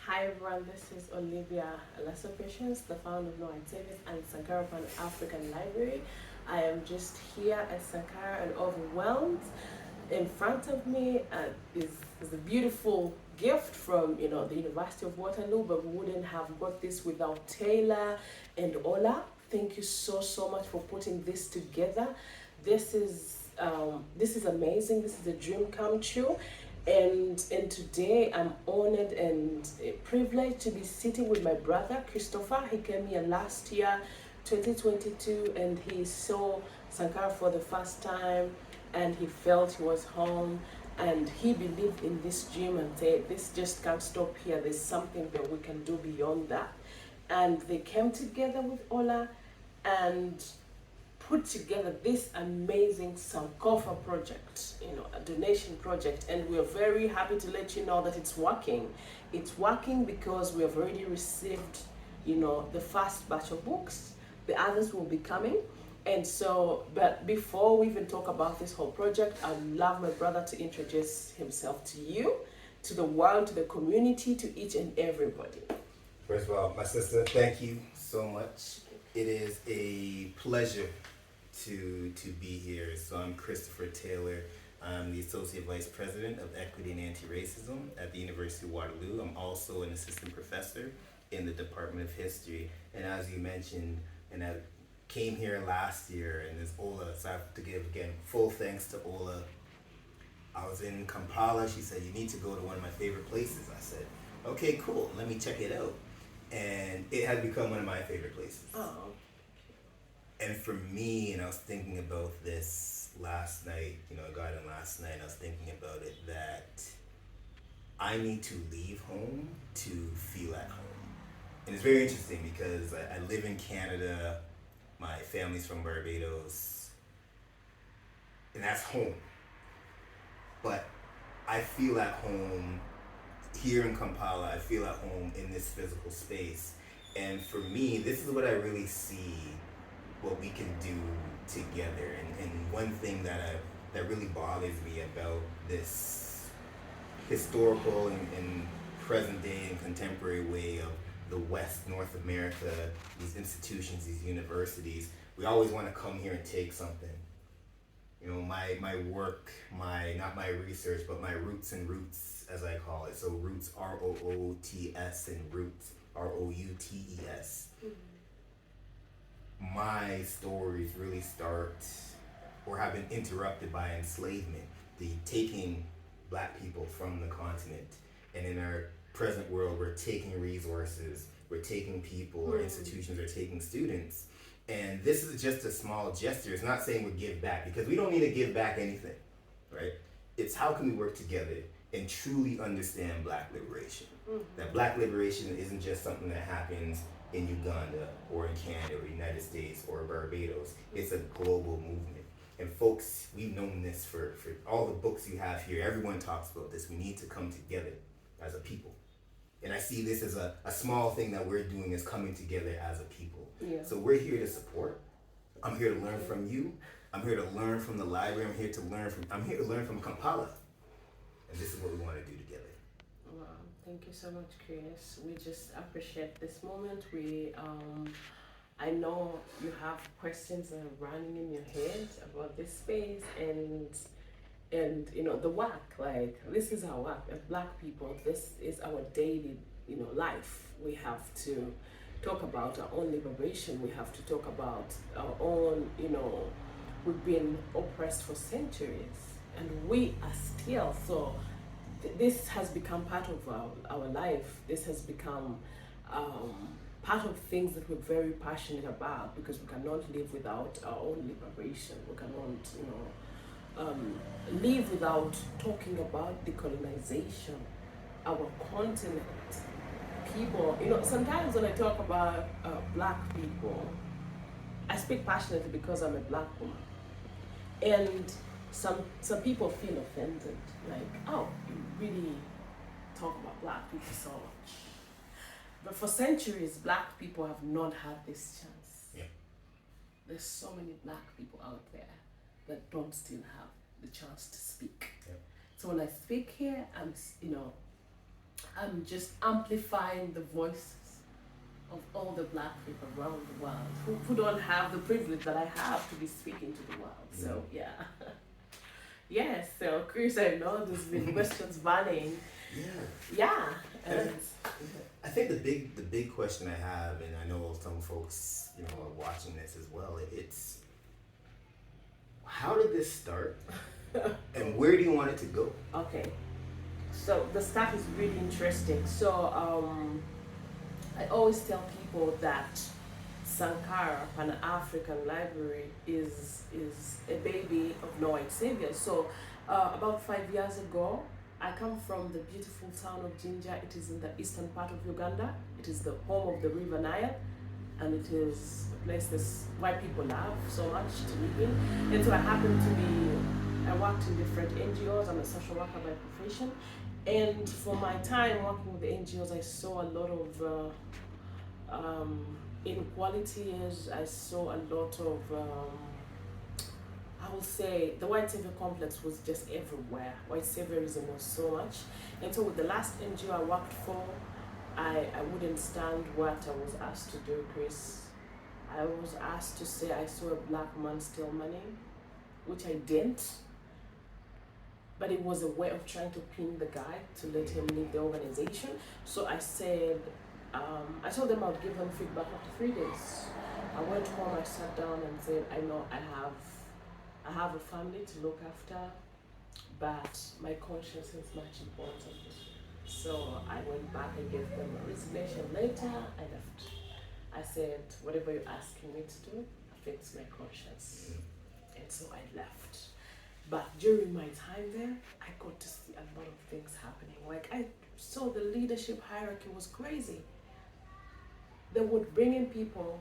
Hi everyone, this is Olivia Alasso Patience, the founder of unedited and Sankara Pan-African Library. I am just here at Sankara and overwhelmed. In front of me is a beautiful gift from the University of Waterloo, but we wouldn't have got this without Taylor and Ola. Thank you so much for putting this together. This is amazing. This is a dream come true. And today I'm honored and privileged to be sitting with my brother Christopher. He came here last year, 2022, and he saw Sankara for the first time, and he felt he was home, and he believed in this dream and said, this just can't stop here. There's something that we can do beyond that. And they came together with Ola and put together this amazing Sankofa project, a donation project, and we are very happy to let you know that it's working. It's working because we have already received, the first batch of books. The others will be coming. And so, but before we even talk about this whole project, I'd love my brother to introduce himself to you, to the world, to the community, to each and everybody. First of all, my sister, thank you so much. It is a pleasure to be here. So I'm Christopher Taylor. I'm the Associate Vice President of Equity and Anti-Racism at the University of Waterloo. I'm also an assistant professor in the Department of History. And as you mentioned, and I came here last year, and there's Ola, so I have to give, again, full thanks to Ola. I was in Kampala. She said, you need to go to one of my favorite places. I said, okay, cool, let me check it out. And it has become one of my favorite places. Oh. And for me, and I was thinking about this last night, I got in last night, and I was thinking about it, that I need to leave home to feel at home. And it's very interesting because I live in Canada, my family's from Barbados, and that's home. But I feel at home here in Kampala, I feel at home in this physical space. And for me, this is what I really see what we can do together. And one thing that really bothers me about this historical and present day and contemporary way of the West, North America, these institutions, these universities, we always want to come here and take something. My work, not my research, but my roots and roots, as I call it. So roots, R-O-O-T-S, and roots, R-O-U-T-E-S. My stories really start or have been interrupted by enslavement, the taking Black people from the continent. And in our present world, we're taking resources, we're taking people, or institutions are taking students. And this is just a small gesture. It's not saying we give back, because we don't need to give back anything, right? It's how can we work together and truly understand Black liberation. That Black liberation isn't just something that happens in Uganda or in Canada or United States or Barbados. It's a global movement. And folks, we've known this for all the books you have here. Everyone talks about this. We need to come together as a people. And I see this as a small thing that we're doing, is coming together as a people. Yeah. So we're here to support. I'm here to learn from you. I'm here to learn from the library. I'm here to learn from Kampala. And this is what we want to do together. Wow, thank you so much, Chris. We just appreciate this moment. I know you have questions that are running in your head about this space and the work. Like, this is our work as Black people. This is our daily life. We have to talk about our own liberation. We have to talk about our own, we've been oppressed for centuries, and we are still. So this has become part of our life. This has become part of things that we're very passionate about, because we cannot live without our own liberation. We cannot, live without talking about decolonization, our continent, people. Sometimes when I talk about Black people, I speak passionately because I'm a Black woman. And some people feel offended, like, oh, you really talk about Black people so much. But for centuries, Black people have not had this chance. Yeah. There's so many Black people out there that don't still have the chance to speak. Yeah. So when I speak here, I'm, I'm just amplifying the voices of all the black people around the world who don't have the privilege that I have to be speaking to the world. So yeah. Yes, so Chris, I know there's been questions burning. Yeah. Yeah. And I think the big question I have, and I know some folks, are watching this as well, it's how did this start? And where do you want it to go? Okay. So the start is really interesting. So I always tell people that Sankara Pan-African Library is a baby of no white savior. So about 5 years ago, I come from the beautiful town of Jinja. It is in the eastern part of Uganda. It is the home of the River Nile, and it is a place that white people love so much to live in. And so I worked in different NGOs. I'm a social worker by profession. And for my time working with the NGOs, I saw a lot of inequalities. I saw a lot of, I would say, the white savior complex was just everywhere. White saviorism was so much. And so with the last NGO I worked for, I wouldn't stand what I was asked to do, Chris. I was asked to say I saw a black man steal money, which I didn't. But it was a way of trying to pin the guy to let him leave the organization. So I said, I told them I would give them feedback after 3 days. I went home, I sat down and said, I know I have a family to look after, but my conscience is much important. So I went back and gave them a resignation letter. I left. I said, whatever you're asking me to do affects my conscience. And so I left. But during my time there, I got to see a lot of things happening. Like I saw the leadership hierarchy was crazy. They would bring in people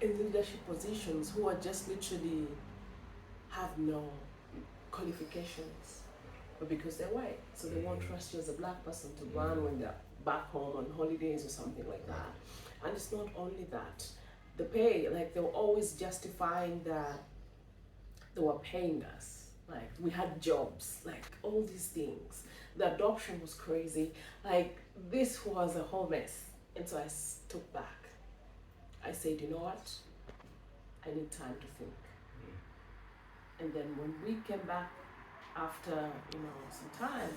in leadership positions who are just literally have no qualifications, but because they're white, so they won't trust you as a black person to run when they're back home on holidays or something like that. And it's not only that, the pay, like they were always justifying that they were paying us, like we had jobs, like all these things. The adoption was crazy, like this was a whole mess. And so I took back. I said, you know what? I need time to think. And then when we came back after, some time,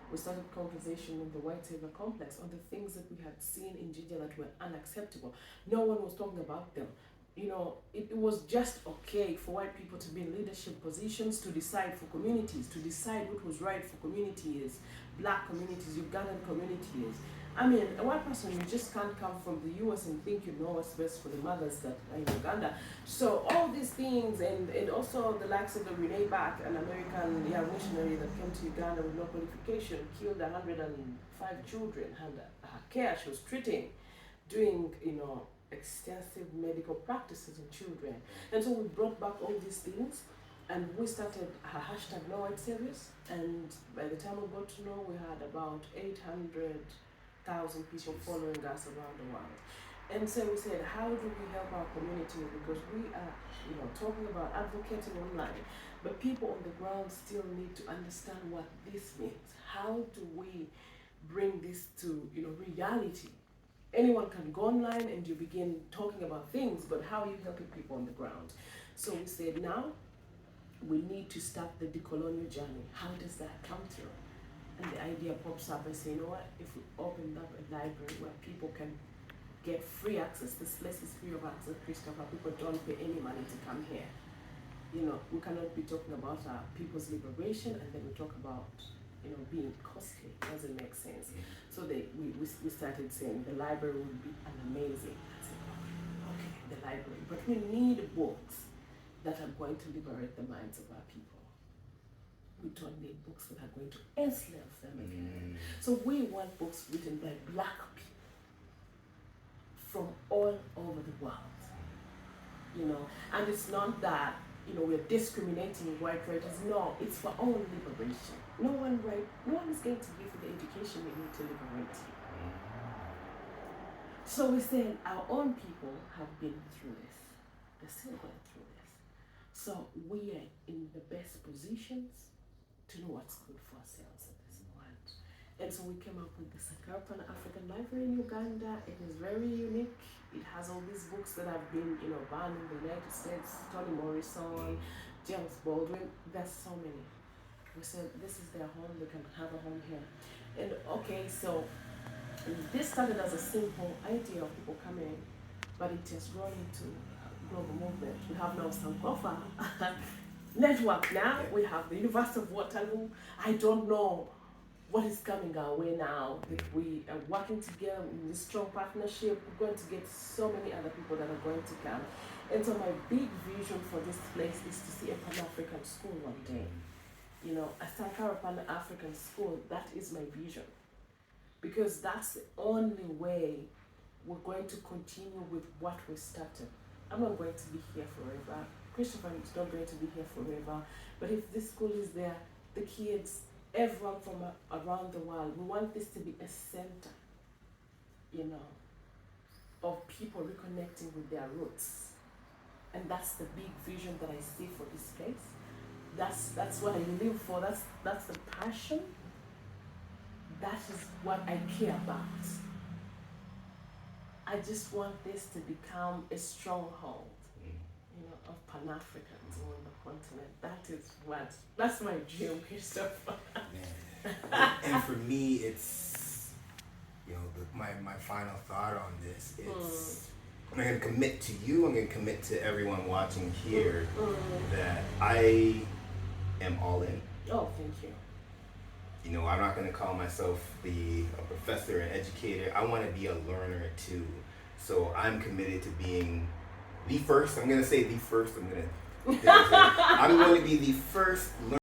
we started conversation in the white savior complex on the things that we had seen in Jinja that were unacceptable. No one was talking about them. It was just okay for white people to be in leadership positions, to decide for communities, to decide what was right for communities, black communities, Ugandan communities. I mean, a white person, you just can't come from the US and think you know what's best for the mothers that are in Uganda. So all these things, and also the likes of the Renee Back, an American missionary that came to Uganda with no qualification, killed 105 children under her care. She was doing, extensive medical practices on children. And so we brought back all these things, and we started her hashtag No White Saviors. And by the time we got to know, we had about 800,000 people following us around the world. And so we said, how do we help our community? Because we are, talking about advocating online, but people on the ground still need to understand what this means. How do we bring this to, reality? Anyone can go online and you begin talking about things, but how are you helping people on the ground? So we said, now we need to start the decolonial journey. How does that come through? And the idea pops up. I say, you know what, if we open up a library where people can get free access, this place is free of access, Christopher, people don't pay any money to come here. We cannot be talking about people's liberation and then we talk about being costly. It doesn't make sense. So we started saying the library would be an amazing. I said, okay, the library. But we need books that are going to liberate the minds of our people. We don't need books that are going to enslave them again. So we want books written by black people from all over the world. And it's not that we're discriminating white writers. No, it's for our liberation. No one is going to give you the education you need to liberate you. So we said our own people have been through this. They're still going through this. So we are in the best positions to know what's good for ourselves at this point. And so we came up with the Sankara Pan-African Library in Uganda. It is very unique. It has all these books that have been, banned in the United States. Toni Morrison, James Baldwin. There's so many. We said this is their home. They can have a home here. And okay, so this started as a simple idea of people coming, but it has grown into a global movement. We have now Sankofa network. Now we have the University of Waterloo. I don't know what is coming our way now. If we are working together in this strong partnership, we're going to get so many other people that are going to come. And so my big vision for this place is to see a Pan-African school one day. A Sankara Pan-African school, that is my vision. Because that's the only way we're going to continue with what we started. I'm not going to be here forever. Christopher is not going to be here forever. But if this school is there, the kids, everyone from around the world, we want this to be a center, of people reconnecting with their roots. And that's the big vision that I see for this place. That's what I live for. That's the passion. That is what I care about. I just want this to become a stronghold, of Pan-Africans on the continent. That's my dream, Christopher. And for me, it's, my final thought on this, it's, I'm going to commit to you, I'm going to commit to everyone watching here that I am all in. Oh, thank you. I'm not going to call myself a professor and educator. I want to be a learner too. So I'm committed to being the first. I'm going to say the first. I'm going to be the first learner.